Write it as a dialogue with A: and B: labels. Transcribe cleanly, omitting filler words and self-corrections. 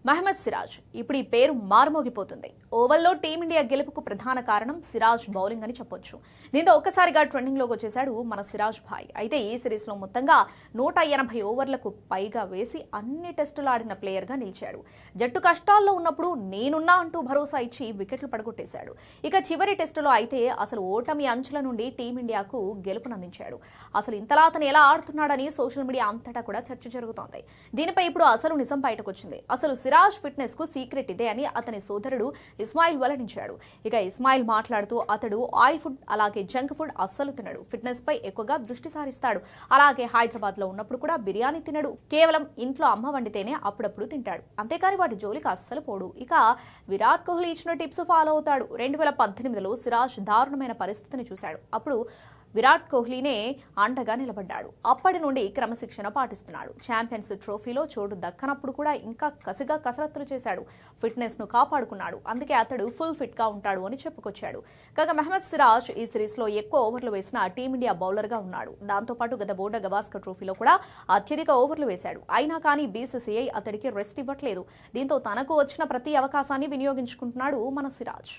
A: మహమ్మద్ సిరాజ్ ఇప్పుడు ఈ పేరు మారుమోగిపోతుంది. ఓవల్లో టీమిండియా గెలుపుకు ప్రధాన కారణం సిరాజ్ బౌలింగ్ అని చెప్పొచ్చు. దీంతో ఒక్కసారిగా ట్రెండింగ్ లోకి వచ్చేశాడు మన సిరాజ్ భాయ్. అయితే ఈ సిరీస్ లో మొత్తంగా 180 ఓవర్లకు పైగా వేసి అన్ని టెస్టులు ఆడిన ప్లేయర్ గా నిలిచాడు. జట్టు కష్టాల్లో ఉన్నప్పుడు నేనున్నా అంటూ భరోసా ఇచ్చి వికెట్లు పడగొట్టేశాడు. ఇక చివరి టెస్టులో అయితే అసలు ఓటమి అంచుల నుండి టీమిండియాకు గెలుపునందించాడు. అసలు ఇంతలా అతను ఎలా ఆడుతున్నాడని సోషల్ మీడియా అంతటా కూడా చర్చ జరుగుతోంది. దీనిపై ఇప్పుడు అసలు నిజం బయటకొచ్చింది. అసలు సిరాజ్ ఫిట్నెస్ కు సీక్రెట్ ఇదే అని అతని సోదరుడు ఇస్మాయిల్ వెల్లడించాడు. ఇక ఇస్మాయిల్ మాట్లాడుతూ అతడు ఆయిల్ ఫుడ్ అలాగే జంక్ ఫుడ్ అస్సలు తినడు. ఫిట్నెస్ పై ఎక్కువగా దృష్టి సారిస్తాడు. అలాగే హైదరాబాద్ లో ఉన్నప్పుడు కూడా బిర్యానీ తినడు. కేవలం ఇంట్లో అమ్మ వండితేనే అప్పుడప్పుడు తింటాడు. అంతేకాని వాటి జోలికి అస్సలు పోడు. ఇక విరాట్ కోహ్లీ ఇచ్చిన టిప్స్ ఫాలో అవుతాడు. 2018లో సిరాజ్ దారుణమైన పరిస్థితిని చూశాడు. అప్పుడు విరాట్ కోహ్లీనే అండగా నిలబడ్డాడు. అప్పటి నుండి క్రమశిక్షణ పాటిస్తున్నాడు. ఛాంపియన్స్ ట్రోఫీలో చోటు దక్కనప్పుడు కూడా ఇంకా కసిగా కసరత్తులు చేశాడు. ఫిట్నెస్ ను కాపాడుకున్నాడు. అందుకే అతడు ఫుల్ ఫిట్ గా ఉంటాడు అని చెప్పుకొచ్చాడు. కాగా మహమ్మద్ సిరాజ్ ఈ సిరీస్ లో ఎక్కువ ఓవర్లు వేసిన టీమిండియా బౌలర్ గా ఉన్నాడు. దాంతో పాటు గత బోర్డా గవాస్కర్ ట్రోఫీలో కూడా అత్యధిక ఓవర్లు వేశాడు. అయినా కానీ బీసీసీఐ అతడికి రెస్ట్ ఇవ్వట్లేదు. దీంతో తనకు వచ్చిన ప్రతి అవకాశాన్ని వినియోగించుకుంటున్నాడు మన సిరాజ్.